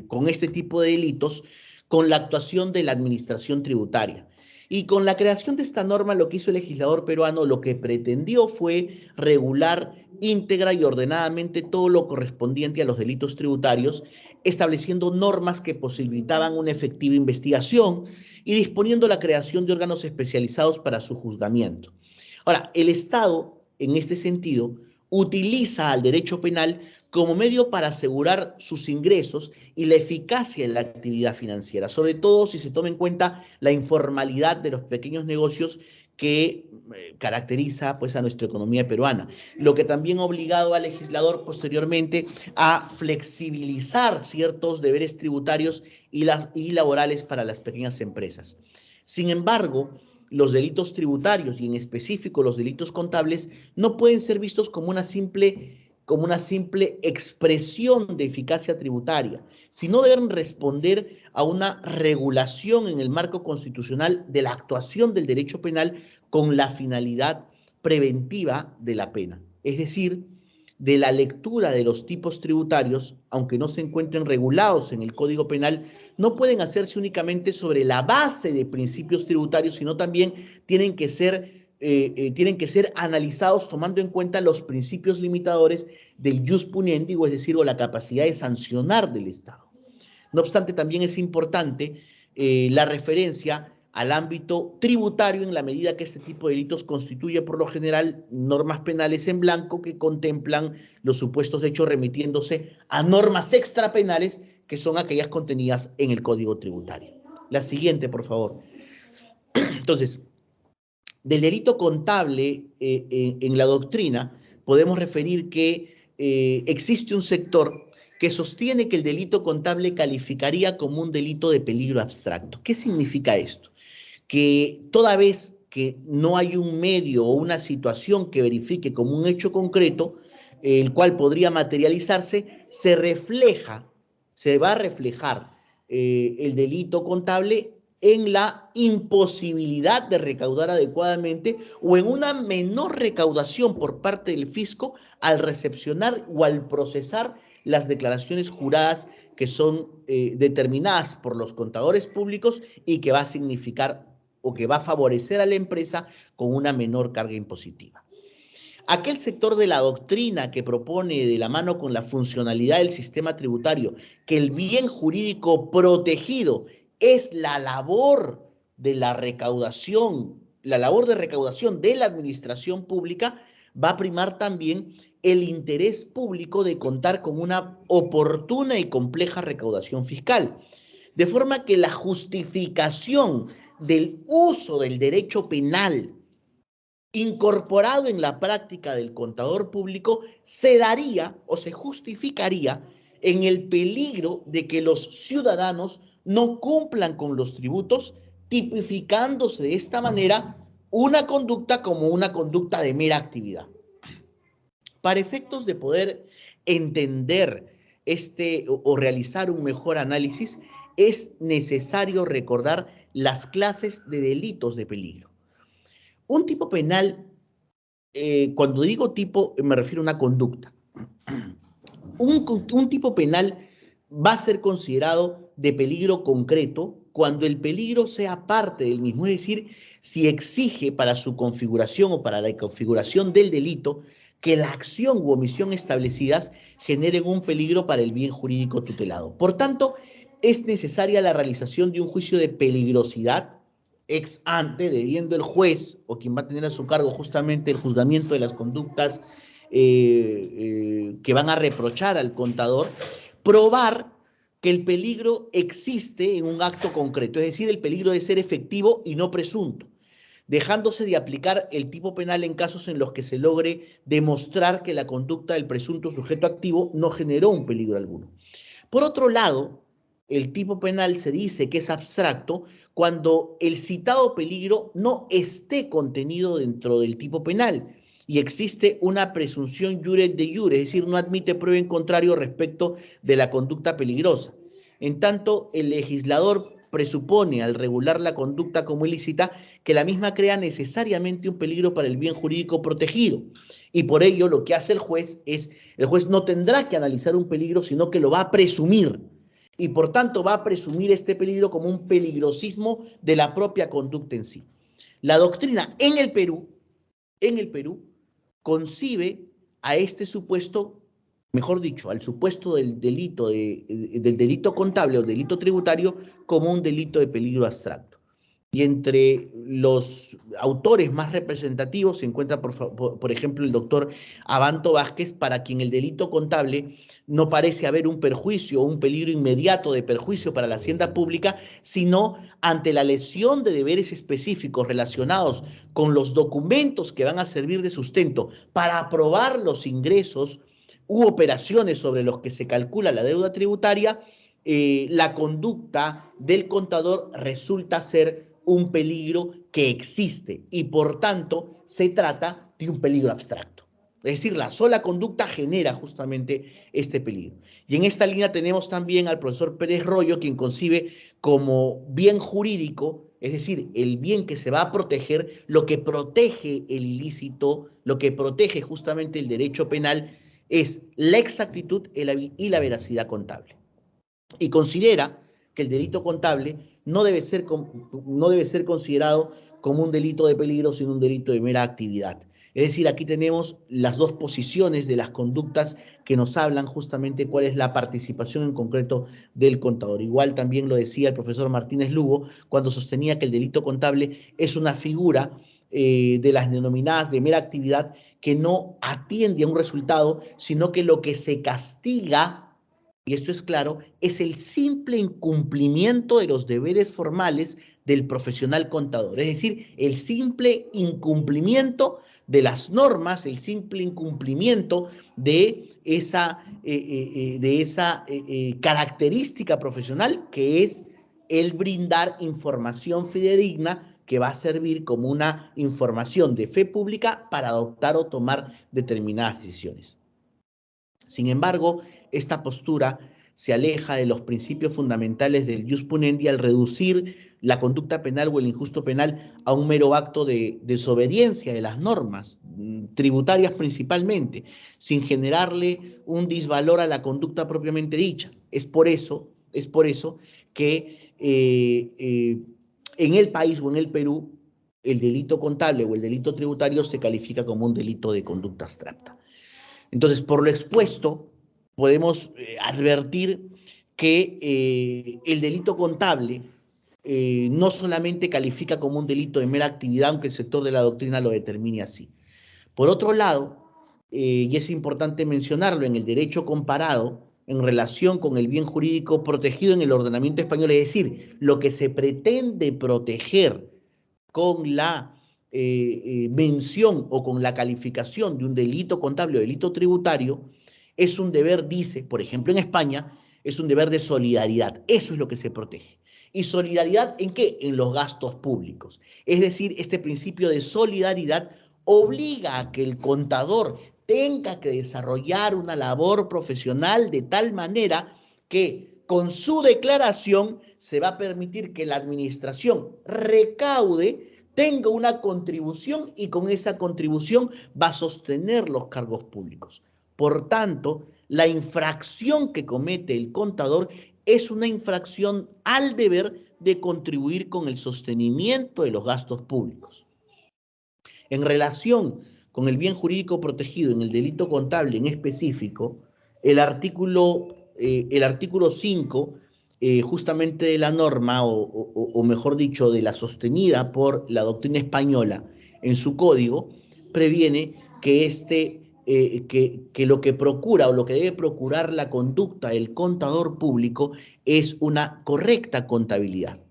con este tipo de delitos, con la actuación de la administración tributaria. Y con la creación de esta norma, lo que hizo el legislador peruano, lo que pretendió fue regular íntegra y ordenadamente todo lo correspondiente a los delitos tributarios, estableciendo normas que posibilitaban una efectiva investigación y disponiendo la creación de órganos especializados para su juzgamiento. Ahora, el Estado, en este sentido, utiliza al derecho penal como medio para asegurar sus ingresos y la eficacia en la actividad financiera, sobre todo si se toma en cuenta la informalidad de los pequeños negocios que caracteriza pues, a nuestra economía peruana, lo que también ha obligado al legislador posteriormente a flexibilizar ciertos deberes tributarios y laborales para las pequeñas empresas. Sin embargo, los delitos tributarios y en específico los delitos contables no pueden ser vistos como una simple expresión de eficacia tributaria, sino deben responder a una regulación en el marco constitucional de la actuación del derecho penal con la finalidad preventiva de la pena. Es decir, de la lectura de los tipos tributarios, aunque no se encuentren regulados en el Código Penal, no pueden hacerse únicamente sobre la base de principios tributarios, sino también tienen que ser analizados tomando en cuenta los principios limitadores del jus puniendi, es decir, o la capacidad de sancionar del Estado. No obstante, también es importante la referencia al ámbito tributario en la medida que este tipo de delitos constituye por lo general normas penales en blanco que contemplan los supuestos de hecho remitiéndose a normas extrapenales que son aquellas contenidas en el Código Tributario. La siguiente, por favor. Entonces, del delito contable en la doctrina podemos referir que existe un sector que sostiene que el delito contable calificaría como un delito de peligro abstracto. ¿Qué significa esto? Que toda vez que no hay un medio o una situación que verifique como un hecho concreto, el cual podría materializarse, se va a reflejar el delito contable en la imposibilidad de recaudar adecuadamente o en una menor recaudación por parte del fisco al recepcionar o al procesar las declaraciones juradas que son determinadas por los contadores públicos y que va a significar o que va a favorecer a la empresa con una menor carga impositiva. Aquel sector de la doctrina que propone de la mano con la funcionalidad del sistema tributario que el bien jurídico protegido es la labor de la recaudación, la labor de recaudación de la administración pública, va a primar también el interés público de contar con una oportuna y compleja recaudación fiscal. De forma que la justificación del uso del derecho penal incorporado en la práctica del contador público se daría o se justificaría en el peligro de que los ciudadanos no cumplan con los tributos, tipificándose de esta manera una conducta como una conducta de mera actividad. Para efectos de poder entender o realizar un mejor análisis, es necesario recordar las clases de delitos de peligro. Un tipo penal, cuando digo tipo, me refiero a una conducta. Un tipo penal va a ser considerado de peligro concreto cuando el peligro sea parte del mismo, es decir, si exige para su configuración o para la configuración del delito que la acción u omisión establecidas generen un peligro para el bien jurídico tutelado. Por tanto, es necesaria la realización de un juicio de peligrosidad ex ante, debiendo el juez o quien va a tener a su cargo justamente el juzgamiento de las conductas que van a reprochar al contador, probar que el peligro existe en un acto concreto, es decir, el peligro de ser efectivo y no presunto, dejándose de aplicar el tipo penal en casos en los que se logre demostrar que la conducta del presunto sujeto activo no generó un peligro alguno. Por otro lado, el tipo penal se dice que es abstracto cuando el citado peligro no esté contenido dentro del tipo penal y existe una presunción jure de jure, es decir, no admite prueba en contrario respecto de la conducta peligrosa. En tanto, el legislador presupone al regular la conducta como ilícita que la misma crea necesariamente un peligro para el bien jurídico protegido. Y por ello lo que hace el juez no tendrá que analizar un peligro, sino que lo va a presumir. Y por tanto va a presumir este peligro como un peligrosismo de la propia conducta en sí. La doctrina en el Perú concibe a este supuesto, mejor dicho, al supuesto del delito contable o delito tributario como un delito de peligro abstracto. y entre los autores más representativos se encuentra, por ejemplo, el doctor Abanto Vázquez, para quien el delito contable no parece haber un perjuicio o un peligro inmediato de perjuicio para la hacienda pública, sino ante la lesión de deberes específicos relacionados con los documentos que van a servir de sustento para aprobar los ingresos u operaciones sobre los que se calcula la deuda tributaria, la conducta del contador resulta ser un peligro que existe y por tanto se trata de un peligro abstracto. Es decir, la sola conducta genera justamente este peligro. Y en esta línea tenemos también al profesor Pérez Royo, quien concibe como bien jurídico, es decir, el bien que se va a proteger, lo que protege el ilícito, lo que protege justamente el derecho penal, es la exactitud y la veracidad contable. Y considera que el delito contable no debe ser considerado como un delito de peligro, sino un delito de mera actividad. Es decir, aquí tenemos las dos posiciones de las conductas que nos hablan justamente cuál es la participación en concreto del contador. Igual también lo decía el profesor Martínez Lugo cuando sostenía que el delito contable es una figura de las denominadas de mera actividad que no atiende a un resultado, sino que lo que se castiga, y esto es claro, es el simple incumplimiento de los deberes formales del profesional contador. Es decir, el simple incumplimiento de las normas, el simple incumplimiento de esa característica profesional que es el brindar información fidedigna que va a servir como una información de fe pública para adoptar o tomar determinadas decisiones. Sin embargo, esta postura se aleja de los principios fundamentales del jus punendi al reducir la conducta penal o el injusto penal a un mero acto de desobediencia de las normas tributarias principalmente, sin generarle un disvalor a la conducta propiamente dicha. Es por eso que en el país o en el Perú el delito contable o el delito tributario se califica como un delito de conducta abstracta. Entonces, por lo expuesto, podemos advertir que el delito contable no solamente califica como un delito de mera actividad, aunque el sector de la doctrina lo determine así. Por otro lado, y es importante mencionarlo, en el derecho comparado, en relación con el bien jurídico protegido en el ordenamiento español, es decir, lo que se pretende proteger con la mención o con la calificación de un delito contable o delito tributario, es un deber, dice, por ejemplo en España, es un deber de solidaridad. Eso es lo que se protege. ¿Y solidaridad en qué? En los gastos públicos. Es decir, este principio de solidaridad obliga a que el contador tenga que desarrollar una labor profesional de tal manera que con su declaración se va a permitir que la administración recaude, tenga una contribución y con esa contribución va a sostener los cargos públicos. Por tanto, la infracción que comete el contador es una infracción al deber de contribuir con el sostenimiento de los gastos públicos. En relación con el bien jurídico protegido en el delito contable en específico, el artículo 5 justamente de la norma, o mejor dicho, de la sostenida por la doctrina española en su código, previene que que lo que procura o lo que debe procurar la conducta del contador público es una correcta contabilidad.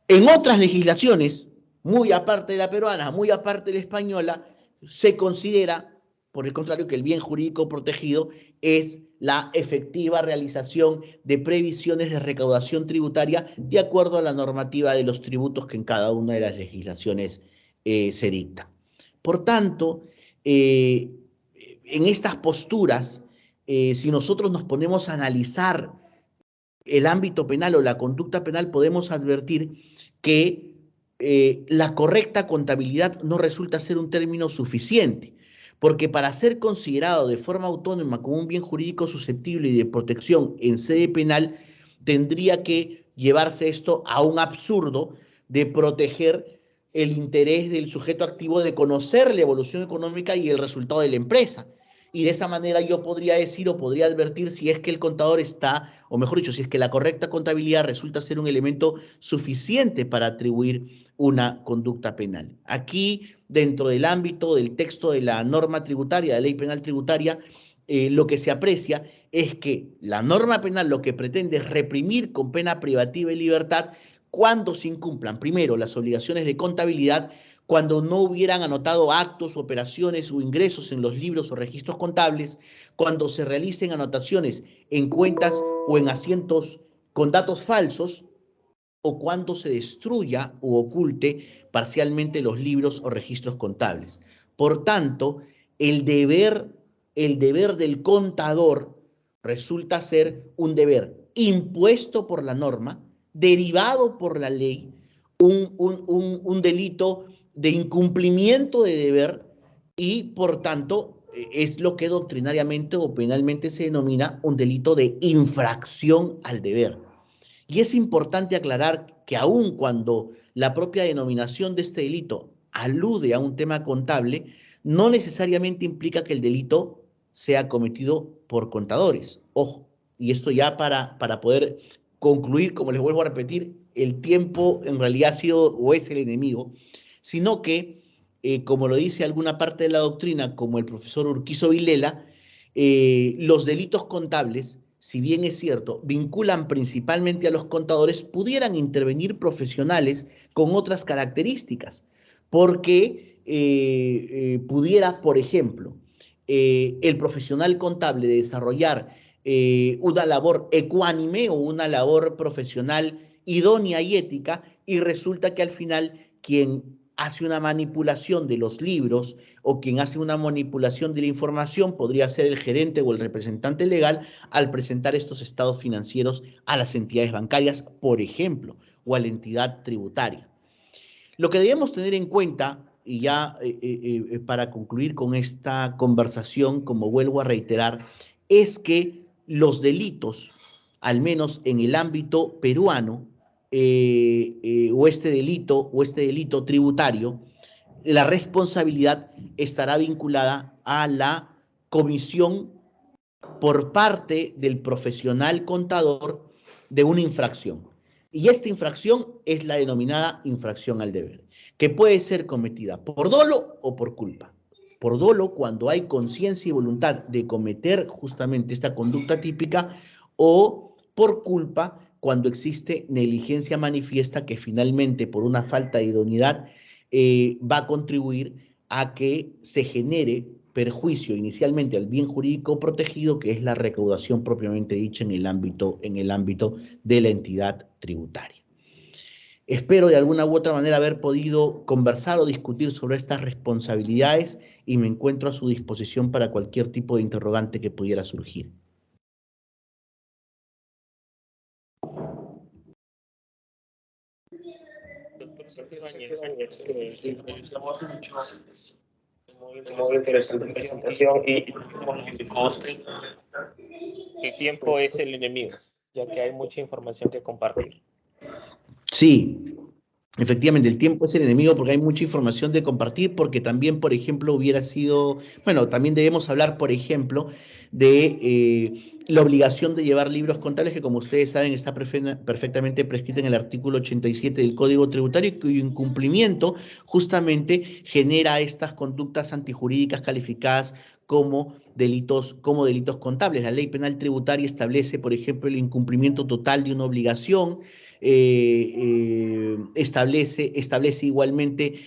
En otras legislaciones, muy aparte de la peruana, muy aparte de la española, se considera, por el contrario, que el bien jurídico protegido es la efectiva realización de previsiones de recaudación tributaria de acuerdo a la normativa de los tributos que en cada una de las legislaciones se dicta. Por tanto, en estas posturas, si nosotros nos ponemos a analizar el ámbito penal o la conducta penal, podemos advertir que la correcta contabilidad no resulta ser un término suficiente, porque para ser considerado de forma autónoma como un bien jurídico susceptible y de protección en sede penal, tendría que llevarse esto a un absurdo de proteger el interés del sujeto activo de conocer la evolución económica y el resultado de la empresa. Y de esa manera yo podría decir o podría advertir si es que el contador está, o mejor dicho, si es que la correcta contabilidad resulta ser un elemento suficiente para atribuir una conducta penal. Aquí, dentro del ámbito del texto de la norma tributaria, de la ley penal tributaria, lo que se aprecia es que la norma penal lo que pretende es reprimir con pena privativa de libertad cuando se incumplan, primero, las obligaciones de contabilidad, cuando no hubieran anotado actos, operaciones o ingresos en los libros o registros contables, cuando se realicen anotaciones en cuentas o en asientos con datos falsos, o cuando se destruya u oculte parcialmente los libros o registros contables. Por tanto, el deber del contador resulta ser un deber impuesto por la norma, derivado por la ley, un delito de incumplimiento de deber y, por tanto, es lo que doctrinariamente o penalmente se denomina un delito de infracción al deber. Y es importante aclarar que aun cuando la propia denominación de este delito alude a un tema contable, no necesariamente implica que el delito sea cometido por contadores. Ojo, y esto ya para poder concluir, como les vuelvo a repetir, el tiempo en realidad ha sido o es el enemigo, sino que, como lo dice alguna parte de la doctrina, como el profesor Urquizo Vilela, los delitos contables, si bien es cierto, vinculan principalmente a los contadores, pudieran intervenir profesionales con otras características, porque pudiera, por ejemplo, el profesional contable desarrollar una labor ecuánime o una labor profesional idónea y ética, y resulta que al final quien hace una manipulación de los libros o quien hace una manipulación de la información podría ser el gerente o el representante legal al presentar estos estados financieros a las entidades bancarias, por ejemplo, o a la entidad tributaria. Lo que debemos tener en cuenta, y ya para concluir con esta conversación, como vuelvo a reiterar, es que los delitos, al menos en el ámbito peruano, o este delito tributario, la responsabilidad estará vinculada a la comisión por parte del profesional contador de una infracción. Y esta infracción es la denominada infracción al deber, que puede ser cometida por dolo o por culpa. Por dolo, cuando hay conciencia y voluntad de cometer justamente esta conducta típica, o por culpa, cuando existe negligencia manifiesta que finalmente, por una falta de idoneidad, va a contribuir a que se genere perjuicio inicialmente al bien jurídico protegido, que es la recaudación propiamente dicha en el ámbito de la entidad tributaria. Espero de alguna u otra manera haber podido conversar o discutir sobre estas responsabilidades y me encuentro a su disposición para cualquier tipo de interrogante que pudiera surgir. Muy interesante presentación y como lo indicó usted, el tiempo es el enemigo, ya que hay mucha información que compartir. Sí, efectivamente, el tiempo es el enemigo porque hay mucha información de compartir, porque también, por ejemplo, hubiera sido, bueno, también debemos hablar, por ejemplo, de la obligación de llevar libros contables, que como ustedes saben está perfectamente prescrita en el artículo 87 del Código Tributario, cuyo incumplimiento justamente genera estas conductas antijurídicas calificadas como delitos contables. La ley penal tributaria establece, por ejemplo, el incumplimiento total de una obligación, establece igualmente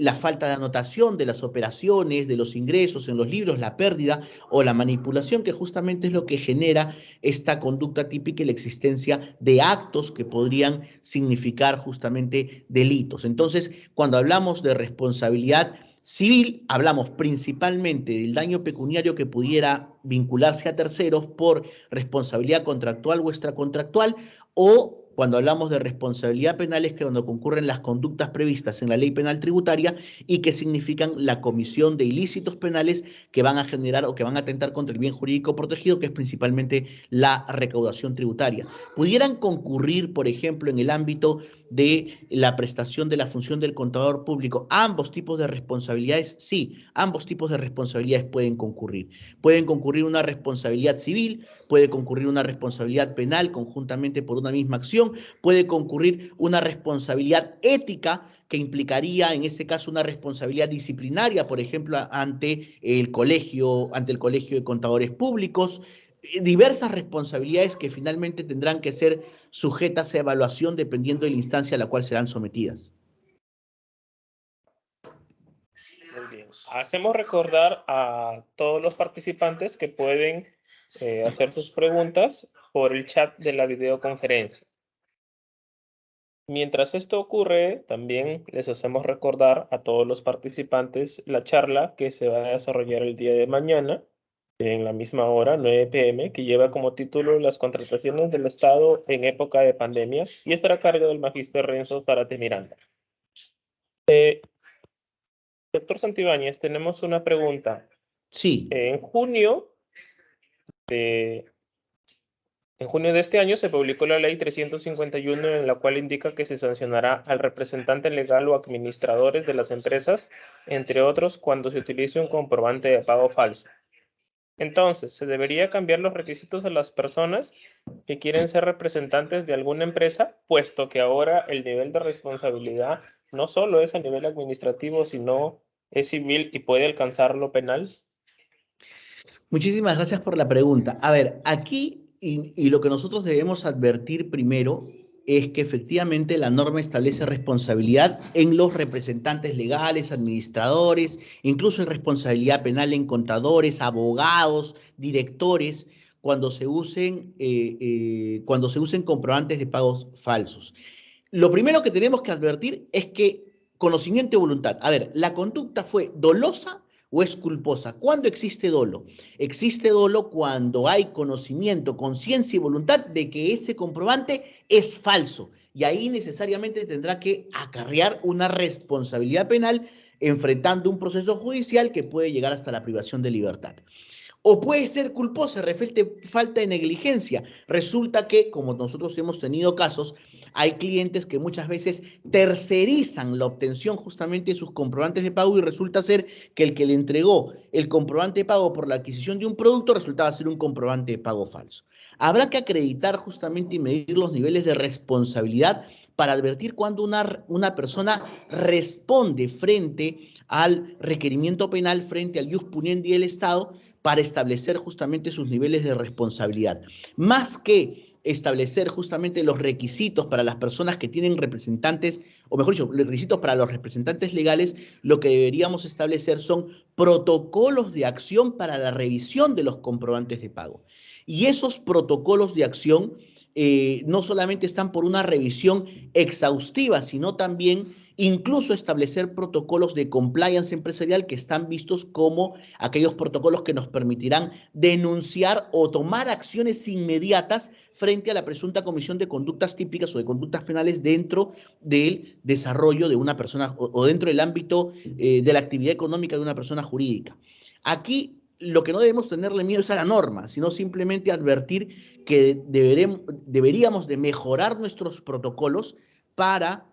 la falta de anotación de las operaciones, de los ingresos en los libros, la pérdida o la manipulación, que justamente es lo que genera esta conducta típica y la existencia de actos que podrían significar justamente delitos. Entonces, cuando hablamos de responsabilidad civil, hablamos principalmente del daño pecuniario que pudiera vincularse a terceros por responsabilidad contractual o extracontractual, o Cuando hablamos de responsabilidad penal es que cuando concurren las conductas previstas en la ley penal tributaria y que significan la comisión de ilícitos penales que van a generar o que van a atentar contra el bien jurídico protegido, que es principalmente la recaudación tributaria. Pudieran concurrir, por ejemplo, en el ámbito de la prestación de la función del contador público, ambos tipos de responsabilidades. Sí, ambos tipos de responsabilidades pueden concurrir. Pueden concurrir una responsabilidad civil, puede concurrir una responsabilidad penal conjuntamente por una misma acción, puede concurrir una responsabilidad ética que implicaría en ese caso una responsabilidad disciplinaria, por ejemplo, ante el colegio de contadores públicos, diversas responsabilidades que finalmente tendrán que ser sujetas a evaluación dependiendo de la instancia a la cual serán sometidas. Muy bien. Hacemos recordar a todos los participantes que pueden hacer sus preguntas por el chat de la videoconferencia. Mientras esto ocurre, también les hacemos recordar a todos los participantes la charla que se va a desarrollar el día de mañana, en la misma hora, 9 p.m., que lleva como título Las contrataciones del Estado en época de pandemia y estará a cargo del magíster Renzo Zárate Miranda. Doctor Santibáñez, tenemos una pregunta. Sí. En junio de este año se publicó la Ley 351 en la cual indica que se sancionará al representante legal o administradores de las empresas, entre otros, cuando se utilice un comprobante de pago falso. Entonces, ¿se debería cambiar los requisitos a las personas que quieren ser representantes de alguna empresa, puesto que ahora el nivel de responsabilidad no solo es a nivel administrativo, sino es civil y puede alcanzar lo penal? Muchísimas gracias por la pregunta. A ver, aquí y lo que nosotros debemos advertir primero es que efectivamente la norma establece responsabilidad en los representantes legales, administradores, incluso en responsabilidad penal en contadores, abogados, directores, cuando se usen comprobantes de pagos falsos. Lo primero que tenemos que advertir es que conocimiento y voluntad. A ver, ¿la conducta fue dolosa o es culposa? ¿Cuándo existe dolo? Existe dolo cuando hay conocimiento, conciencia y voluntad de que ese comprobante es falso. Y ahí necesariamente tendrá que acarrear una responsabilidad penal enfrentando un proceso judicial que puede llegar hasta la privación de libertad. O puede ser culposa, refleje falta de negligencia. Resulta que, como nosotros hemos tenido casos, hay clientes que muchas veces tercerizan la obtención justamente de sus comprobantes de pago y resulta ser que el que le entregó el comprobante de pago por la adquisición de un producto resultaba ser un comprobante de pago falso. Habrá que acreditar justamente y medir los niveles de responsabilidad para advertir cuando una persona responde frente al requerimiento penal, frente al ius puniendi del Estado, para establecer justamente sus niveles de responsabilidad. Más que establecer justamente los requisitos para las personas que tienen representantes, o mejor dicho, los requisitos para los representantes legales, lo que deberíamos establecer son protocolos de acción para la revisión de los comprobantes de pago. Y esos protocolos de acción no solamente están por una revisión exhaustiva, sino también incluso establecer protocolos de compliance empresarial que están vistos como aquellos protocolos que nos permitirán denunciar o tomar acciones inmediatas frente a la presunta comisión de conductas típicas o de conductas penales dentro del desarrollo de una persona o dentro del ámbito de la actividad económica de una persona jurídica. Aquí lo que no debemos tenerle miedo es a la norma, sino simplemente advertir que deberíamos de mejorar nuestros protocolos para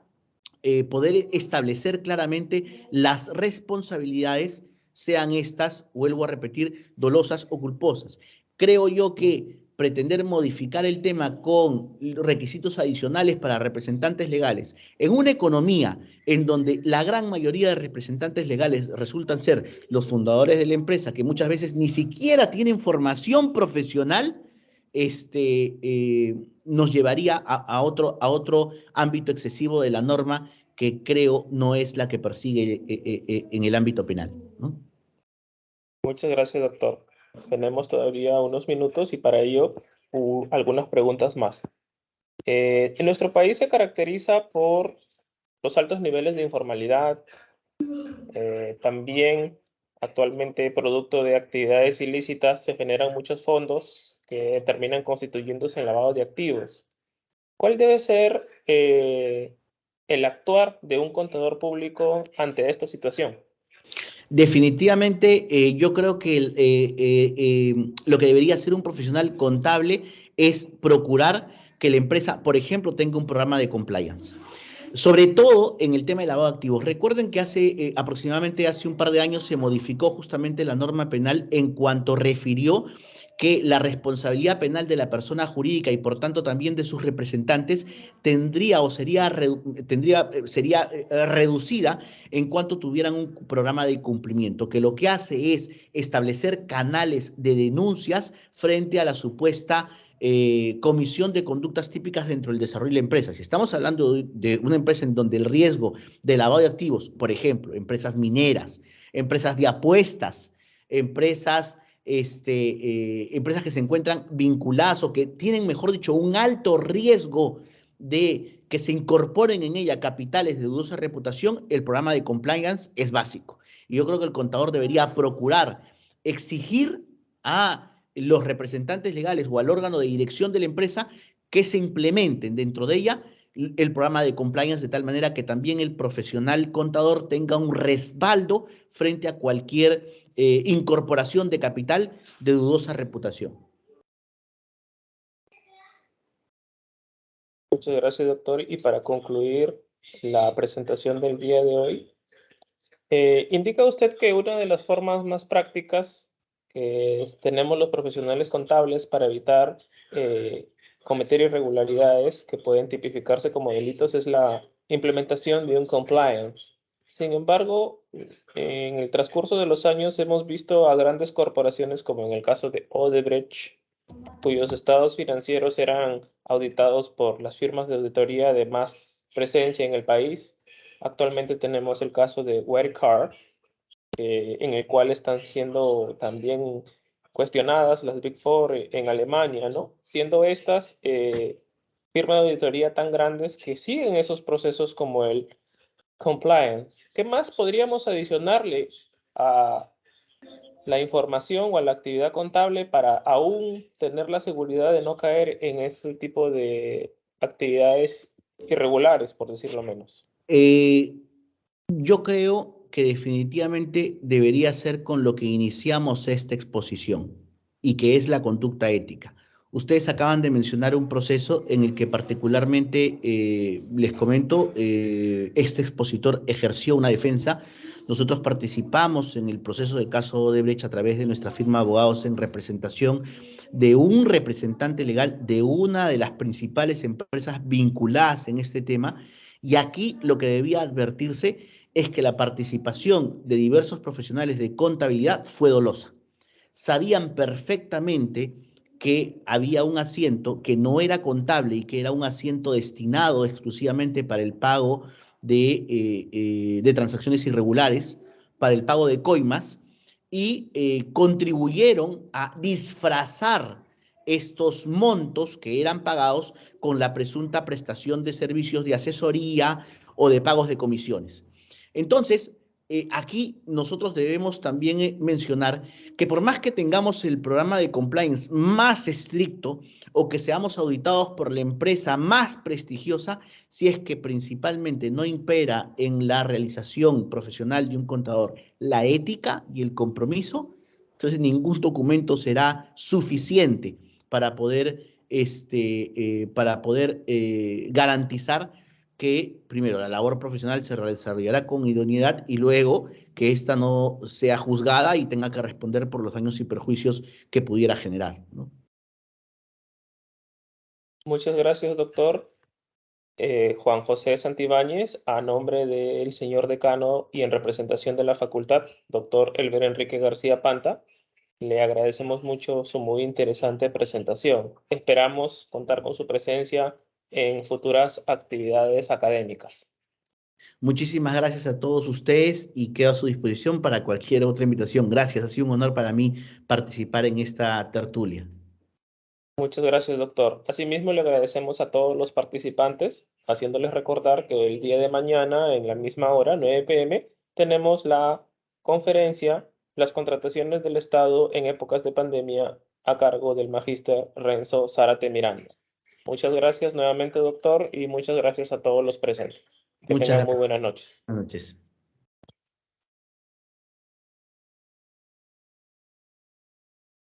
poder establecer claramente las responsabilidades, sean estas, vuelvo a repetir, dolosas o culposas. Creo yo que pretender modificar el tema con requisitos adicionales para representantes legales en una economía en donde la gran mayoría de representantes legales resultan ser los fundadores de la empresa, que muchas veces ni siquiera tienen formación profesional, nos llevaría a otro ámbito excesivo de la norma que creo no es la que persigue en el ámbito penal, ¿no? Muchas gracias, doctor. Tenemos todavía unos minutos y para ello algunas preguntas más. En nuestro país se caracteriza por los altos niveles de informalidad, también actualmente producto de actividades ilícitas se generan muchos fondos que terminan constituyéndose en lavado de activos. ¿Cuál debe ser el actuar de un contador público ante esta situación? Definitivamente, yo creo que lo que debería hacer un profesional contable es procurar que la empresa, por ejemplo, tenga un programa de compliance. Sobre todo en el tema de lavado de activos. Recuerden que aproximadamente hace un par de años se modificó justamente la norma penal en cuanto refirió que la responsabilidad penal de la persona jurídica y por tanto también de sus representantes sería reducida en cuanto tuvieran un programa de cumplimiento, que lo que hace es establecer canales de denuncias frente a la supuesta comisión de conductas típicas dentro del desarrollo de la empresa. Si estamos hablando de una empresa en donde el riesgo de lavado de activos, por ejemplo, empresas mineras, empresas de apuestas, empresas que se encuentran vinculadas o que tienen, mejor dicho, un alto riesgo de que se incorporen en ella capitales de dudosa reputación, el programa de compliance es básico. Y yo creo que el contador debería procurar exigir a los representantes legales o al órgano de dirección de la empresa que se implementen dentro de ella el programa de compliance de tal manera que también el profesional contador tenga un respaldo frente a cualquier incorporación de capital de dudosa reputación. Muchas gracias, doctor. Y para concluir la presentación del día de hoy, indica usted que una de las formas más prácticas que tenemos los profesionales contables para evitar cometer irregularidades que pueden tipificarse como delitos es la implementación de un compliance. Sin embargo, en el transcurso de los años hemos visto a grandes corporaciones, como en el caso de Odebrecht, cuyos estados financieros eran auditados por las firmas de auditoría de más presencia en el país. Actualmente tenemos el caso de Wirecard, en el cual están siendo también cuestionadas las Big Four en Alemania, ¿no? Siendo estas firmas de auditoría tan grandes que siguen esos procesos como el compliance. ¿Qué más podríamos adicionarle a la información o a la actividad contable para aún tener la seguridad de no caer en ese tipo de actividades irregulares, por decirlo menos? Yo creo que definitivamente debería ser con lo que iniciamos esta exposición y que es la conducta ética. Ustedes acaban de mencionar un proceso en el que particularmente, les comento, este expositor ejerció una defensa. Nosotros participamos en el proceso del caso Odebrecht a través de nuestra firma de abogados en representación de un representante legal de una de las principales empresas vinculadas en este tema. Y aquí lo que debía advertirse es que la participación de diversos profesionales de contabilidad fue dolosa. Sabían perfectamente que había un asiento que no era contable y que era un asiento destinado exclusivamente para el pago de transacciones irregulares, para el pago de coimas, y contribuyeron a disfrazar estos montos que eran pagados con la presunta prestación de servicios de asesoría o de pagos de comisiones. Entonces, aquí nosotros debemos también mencionar que por más que tengamos el programa de compliance más estricto o que seamos auditados por la empresa más prestigiosa, si es que principalmente no impera en la realización profesional de un contador la ética y el compromiso, entonces ningún documento será suficiente para poder garantizar que, primero, la labor profesional se desarrollará con idoneidad y luego que ésta no sea juzgada y tenga que responder por los daños y perjuicios que pudiera generar, ¿no? Muchas gracias, doctor. Juan José Santibáñez, a nombre del señor decano y en representación de la facultad, doctor Elber Enrique García Panta, le agradecemos mucho su muy interesante presentación. Esperamos contar con su presencia en futuras actividades académicas. Muchísimas gracias a todos ustedes y quedo a su disposición para cualquier otra invitación. Gracias, ha sido un honor para mí participar en esta tertulia. Muchas gracias, doctor. Asimismo, le agradecemos a todos los participantes, haciéndoles recordar que el día de mañana, en la misma hora, 9 p.m., tenemos la conferencia Las contrataciones del Estado en épocas de pandemia a cargo del magíster Renzo Zárate Miranda. Muchas gracias nuevamente, doctor, y muchas gracias a todos los presentes. Que Muchas tengan gracias. muy buenas noches. Buenas noches.